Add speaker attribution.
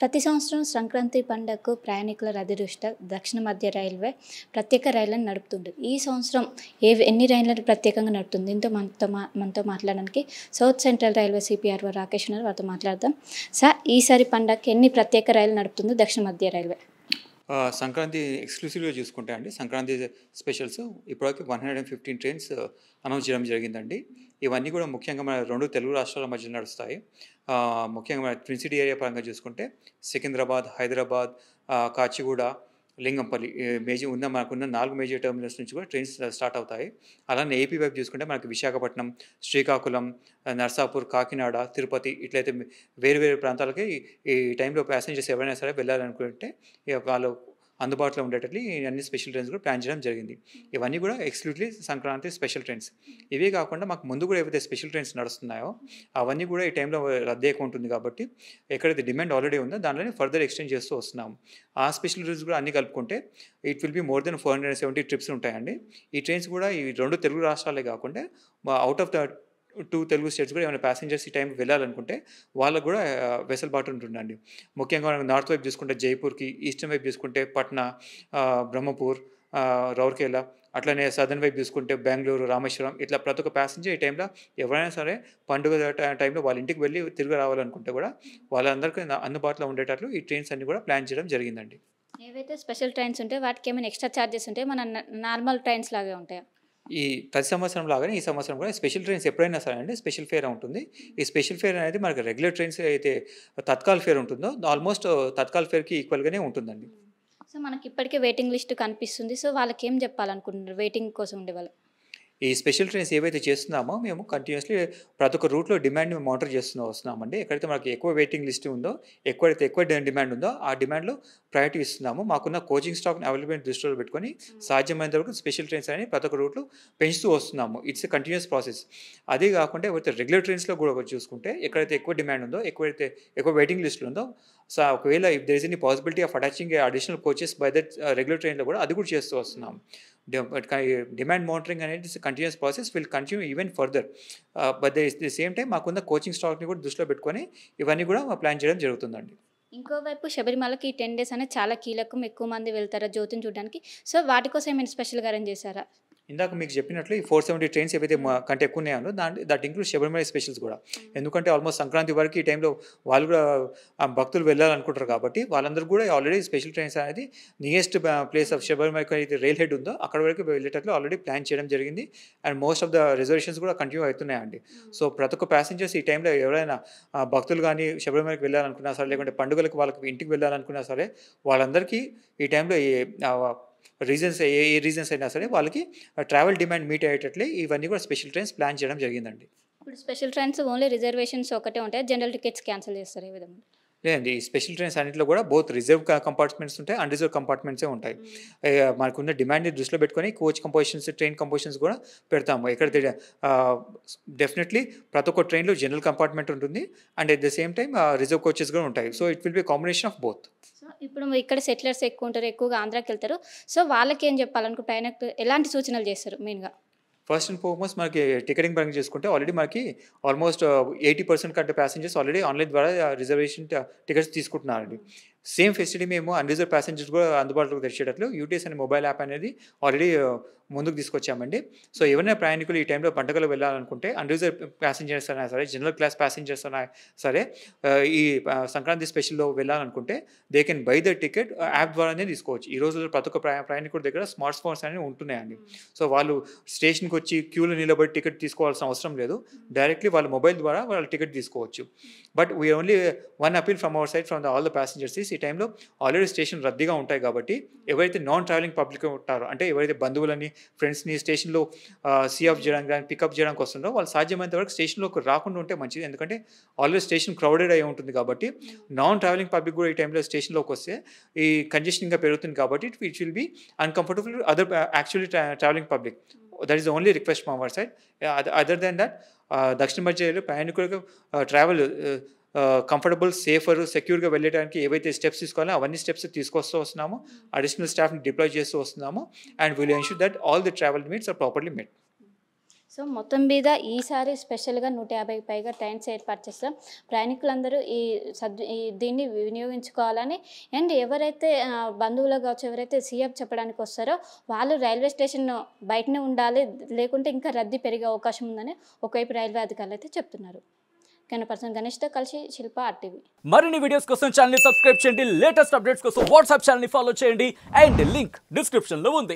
Speaker 1: ప్రతి సంవత్సరం సంక్రాంతి పండగకు ప్రయాణికుల రద్దీ దృష్ట్యా దక్షిణ మధ్య రైల్వే ప్రత్యేక రైళ్లను నడుపుతుంది. ఈ సంవత్సరం ఎన్ని రైళ్లను ప్రత్యేకంగా నడుపుతుంది? దీంతో మనతో మాట్లాడడానికి south central railway CPRO Rakesh ఉన్నారు. వారితో మాట్లాడదాం. సార్, ఈసారి పండగకి ఎన్ని ప్రత్యేక రైళ్లు నడుపుతుంది దక్షిణ మధ్య రైల్వే?
Speaker 2: సంక్రాంతి ఎక్స్క్లూసివ్గా చూసుకుంటే అండి, సంక్రాంతి స్పెషల్స్ ఇప్పటివరకు 115 ట్రైన్స్ అనౌన్స్ చేయడం జరిగిందండి. ఇవన్నీ కూడా ముఖ్యంగా మన 2 తెలుగు రాష్ట్రాల మధ్య నడుస్తాయి. ముఖ్యంగా మన ట్విన్ సిటీ ఏరియా పరంగా చూసుకుంటే సికింద్రాబాద్, హైదరాబాద్, కాచిగూడ, లింగంపల్లి మనకున్న 4 మేజర్ టెర్మినల్స్ నుంచి కూడా ట్రైన్స్ స్టార్ట్ అవుతాయి. అలానే ఏపీ వైపు చూసుకుంటే మనకి విశాఖపట్నం, శ్రీకాకుళం, నర్సాపూర్, కాకినాడ, తిరుపతి ఇట్లయితే వేరు వేరు ప్రాంతాలకి ఈ టైంలో ప్యాసింజర్స్ ఎవరైనా సరే వెళ్ళాలనుకుంటే వాళ్ళు అందుబాటులో ఉండేటట్లు అన్ని స్పెషల్ ట్రైన్స్ కూడా ప్లాన్ చేయడం జరిగింది. ఇవన్నీ కూడా ఎక్స్క్లూజివ్లీ సంక్రాంతి స్పెషల్ ట్రైన్స్. ఇవే కాకుండా మాకు ముందు కూడా ఏవైతే స్పెషల్ ట్రైన్స్ నడుస్తున్నాయో అవన్నీ కూడా ఈ టైంలో రద్దీ ఎక్కువ ఉంటుంది కాబట్టి ఎక్కడైతే డిమాండ్ ఆల్రెడీ ఉందో దానిలోనే ఫర్దర్ ఎక్స్టెండ్ చేస్తూ వస్తున్నాము. ఆ స్పెషల్ ట్రైన్స్ కూడా అన్ని కలుపుకుంటే it will be more than 470 trips ఉంటాయండి. ఈ ట్రైన్స్ కూడా ఈ 2 తెలుగు రాష్ట్రాలే కాకుండా out of the 2 Telugu states కూడా ఏమైనా ప్యాసింజర్స్ ఈ టైం వెళ్ళాలనుకుంటే వాళ్ళకు కూడా వెసులుబాటు ఉంటుందండి. ముఖ్యంగా మనం నార్త్ వైపు చూసుకుంటే జైపూర్కి, ఈస్టర్న్ వైపు చూసుకుంటే పట్నా, బ్రహ్మపూర్, రౌర్కేలా, అట్లనే సదర్న్ వైపు చూసుకుంటే బెంగళూరు, రామేశ్వరం, ఇట్లా ప్రతి ఒక్క ప్యాసింజర్ ఈ టైంలో ఎవరైనా సరే పండుగ టైంలో వాళ్ళ ఇంటికి వెళ్ళి తిరిగి రావాలనుకుంటే కూడా వాళ్ళందరికీ అందుబాటులో ఉండేటట్లు ఈ ట్రైన్స్ అన్ని కూడా ప్లాన్ చేయడం జరిగిందండి.
Speaker 1: ఏవైతే స్పెషల్ ట్రైన్స్ ఉంటాయో వాటికి ఏమైనా ఎక్స్ట్రా ఛార్జెస్ ఉంటాయి, మన నార్మల్ ట్రైన్స్ లాగే ఉంటాయా?
Speaker 2: ఈ ప్రతి సంవత్సరం లాగానే ఈ సంవత్సరం కూడా స్పెషల్ ట్రైన్స్ ఎప్పుడైనా సరే అండి స్పెషల్ ఫేర్ ఉంటుంది. ఈ స్పెషల్ ఫేర్ అనేది మనకి రెగ్యులర్ ట్రైన్స్ అయితే తత్కాల్ ఫేర్ ఉంటుందో ఆల్మోస్ట్ తత్కాల్ ఫేర్కి ఈక్వల్గానే ఉంటుందండి.
Speaker 1: సో మనకి ఇప్పటికే వెయిటింగ్ లిస్ట్ కనిపిస్తుంది. సో వాళ్ళకి ఏం చెప్పాలనుకుంటున్నారు వెయిటింగ్ కోసం ఉండే వాళ్ళు?
Speaker 2: ఈ స్పెషల్ ట్రైన్స్ ఏవైతే చేస్తున్నామో మేము కంటిన్యూస్లీ ప్రతి ఒక్క రూట్లో డిమాండ్ని మానిటర్ వస్తున్నామండి. ఎక్కడైతే మనకి ఎక్కువ వెయిటింగ్ లిస్ట్ ఉందో, ఎక్కువ డిమాండ్ ఉందో ఆ డిమాండ్లో ప్రయారిటీ ఇస్తున్నాము. మాకున్న కోచింగ్ స్టాక్ని అవైలబిలిటీ దృష్టిలో పెట్టుకొని సాధ్యమైనంత వరకు స్పెషల్ ట్రైన్స్ అని ప్రతి ఒక్క రూట్లో పెంచుతూ వస్తున్నాము. It's a continuous process. అదే కాకుండా ఎవరైతే రెగ్యులర్ ట్రైన్స్లో కూడా చూసుకుంటే ఎక్కడైతే ఎక్కువ డిమాండ్ ఉందో, ఎక్కువ వెయిటింగ్ లిస్టులు ఉందో, సో ఒకవేళ if there is any possibility of attaching additional coaches by that regular ట్రైన్లో కూడా అది కూడా చేస్తూ వస్తున్నాం. డిమాండ్ మానిటరింగ్ అనేది continuous process will continue even further. But the same time మాకున్న కోచింగ్ స్టాక్ని కూడా దృష్టిలో పెట్టుకొని ఇవన్నీ కూడా ప్లాన్ చేయడం జరుగుతుందండి.
Speaker 1: ఇంకోవైపు శబరిమలకి 10 days అనేది చాలా కీలకం. ఎక్కువ మంది వెళ్తారు జ్యోతిని చూడడానికి. సో వాటి కోసం ఏమైనా స్పెషల్గా అరేంజ్ చేశారా?
Speaker 2: ఇందాక మీకు చెప్పినట్లు ఈ 470 ట్రైన్స్ ఏవైతే కంటే ఎక్కువ ఉన్నాయో దట్ ఇంక్లూడ్ శబరిమల స్పెషల్స్ కూడా. ఎందుకంటే ఆల్మోస్ట్ సంక్రాంతి వరకు ఈ టైంలో వాళ్ళు కూడా భక్తులు వెళ్ళాలనుకుంటారు కాబట్టి వాళ్ళందరూ కూడా ఆల్రెడీ స్పెషల్ ట్రైన్స్ అనేది నియరెస్ట్ ప్లేస్ ఆఫ్ శబరిమలకి అయితే రైల్ హెడ్ ఉందో అక్కడ వరకు వెళ్ళేటట్లు ఆల్రెడీ ప్లాన్ చేయడం జరిగింది. And most of the reservations కూడా కంటిన్యూ అవుతున్నాయండి. సో ప్రతి ఒక్క ప్యాసింజర్స్ ఈ టైంలో ఎవరైనా భక్తులు కానీ శబరిమలకి వెళ్ళాలనుకున్నా సరే, లేకుంటే పండుగలకు వాళ్ళకి ఇంటికి వెళ్ళాలనుకున్నా సరే వాళ్ళందరికీ ఈ టైంలో ఏ రీజన్స్ అయినా సరే వాళ్ళకి ట్రావెల్ డిమాండ్ మీట్ అయ్యేటట్లే ఇవన్నీ కూడా స్పెషల్ ట్రైన్స్ ప్లాన్ చేయడం జరిగిందండి.
Speaker 1: ఇప్పుడు స్పెషల్ ట్రైన్స్ ఓన్లీ రిజర్వేషన్స్ ఒకటే ఉంటాయి, జనరల్ టికెట్స్ క్యాన్సిల్ చేస్తారు ఈ విధంగా?
Speaker 2: లేదండి, ఈ స్పెషల్ ట్రైన్స్ అన్నింటిలో కూడా బోత్ రిజర్వ్ కంపార్ట్మెంట్స్ ఉంటాయి, అన్రిజర్వ్ కంపార్ట్మెంట్సే ఉంటాయి. మనకున్న డిమాండ్ని దృష్టిలో పెట్టుకొని కోచ్ కంపోజిషన్స్, ట్రైన్ కంపోజిషన్స్ కూడా పెడతాము. ఎక్కడైతే డెఫినెట్లీ ప్రతి ఒక్క ట్రైన్లో జనరల్ కంపార్ట్మెంట్ ఉంటుంది and at the same time reserve coaches కూడా ఉంటాయి. So it will B combination of both.
Speaker 1: So ఇప్పుడు ఇక్కడ సెటిలర్స్ ఎక్కువ ఉంటారు, ఎక్కువగా ఆంధ్రాకి వెళ్తారు. సో వాళ్ళకి ఏం చెప్పాలనుకో ప్రయాణికులు ఎలాంటి సూచనలు చేస్తారు మెయిన్గా?
Speaker 2: ఫస్ట్ అండ్ ఫార్మోస్ట్ మనకి టికెటింగ్ పరంగా చూసుకుంటే ఆల్రెడీ మనకి ఆల్మోస్ట్ 80% కంటే ప్యాసింజర్స్ ఆల్రెడీ ఆన్లైన్ ద్వారా రిజర్వేషన్ టికెట్స్ తీసుకుంటున్నారండి. సేమ్ ఫెసిలిటీ మేము అన్రిజర్వ్ ప్యాసింజర్స్ కూడా అందుబాటులోకి తెచ్చేటట్లు యూటీఎస్ అనే మొబైల్ యాప్ అనేది ఆల్రెడీ ముందుకు తీసుకొచ్చామండి. సో ఎవరైనా ప్రయాణికులు ఈ టైంలో పండుగలు వెళ్ళాలనుకుంటే అన్రిజర్వ్ ప్యాసింజర్స్ అయినా సరే, జనరల్ క్లాస్ ప్యాసింజర్స్ అయినా సరే ఈ సంక్రాంతి స్పెషల్లో వెళ్ళాలనుకుంటే they can buy the ticket app ద్వారానే తీసుకోవచ్చు. ఈ రోజుల్లో ప్రతి ఒక్క ప్రయాణికుడి దగ్గర స్మార్ట్ ఫోన్స్ అనేవి ఉంటున్నాయండి. సో వాళ్ళు స్టేషన్కి వచ్చి క్యూలో నిలబడి టికెట్ తీసుకోవాల్సిన అవసరం లేదు. డైరెక్ట్లీ వాళ్ళ మొబైల్ ద్వారా వాళ్ళు టికెట్ తీసుకోవచ్చు. But we only one appeal from our side from all the passengers ఈ టైంలో ఆల్రెడీ స్టేషన్ రద్దీగా ఉంటాయి కాబట్టి ఎవరైతే నాన్ ట్రావెలింగ్ పబ్లిక్ ఉంటారో, అంటే ఎవరైతే బంధువులని, ఫ్రెండ్స్ని స్టేషన్లో సీ ఆఫ్ చేయడానికి కానీ పికప్ చేయడానికి వస్తుందో వాళ్ళు సాధ్యమైనంత వరకు స్టేషన్లోకి రాకుండా ఉంటే మంచిది. ఎందుకంటే ఆల్రెడీ స్టేషన్ క్రౌడెడ్ అయి ఉంటుంది కాబట్టి నాన్ ట్రావెలింగ్ పబ్లిక్ కూడా ఈ టైంలో స్టేషన్లోకి వస్తే ఈ కంజెషన్ ఇంకా పెరుగుతుంది కాబట్టి it will be uncomfortable other actually travelling public. That is the only request from our side. Other than that దక్షిణ మధ్య రైలు ప్రయాణికులకు ట్రావెల్ కంఫర్టబుల్, సేఫర్, సెక్యూర్గా వెళ్ళడానికి ఏవైతే స్టెప్స్ తీసుకోవాలో అవన్నీ స్టెప్స్ తీసుకొస్తూ వస్తున్నాము. అడిషనల్ స్టాఫ్ని డిప్లాయ్ చేస్తూ వస్తున్నాము. And will ensure that all the travel needs are properly met.
Speaker 1: So మొత్తం మీద ఈసారి స్పెషల్గా 150కి పైగా ట్రైన్స్ ఏర్పాటు చేస్తాం. ప్రయాణికులందరూ దీన్ని వినియోగించుకోవాలని, అండ్ ఎవరైతే బంధువులు కావచ్చు, ఎవరైతే సీఎం చెప్పడానికి వస్తారో వాళ్ళు రైల్వే స్టేషన్ బయటనే ఉండాలి, లేకుంటే ఇంకా రద్దీ పెరిగే అవకాశం ఉందని ఒకవైపు రైల్వే అధికారులు అయితే చెప్తున్నారు. కెమెరా పర్సన్ గణేష్తో కలిసి శిల్ప RTV.
Speaker 3: మరిన్ని వీడియోస్ కోసం ఛానల్ ని సబ్స్క్రైబ్ చేయండి, లేటెస్ట్ అప్డేట్స్ కోసం వాట్సాప్ ఛానల్ ని ఫాలో చేయండి అండ్ లింక్ డిస్క్రిప్షన్ లో ఉంది.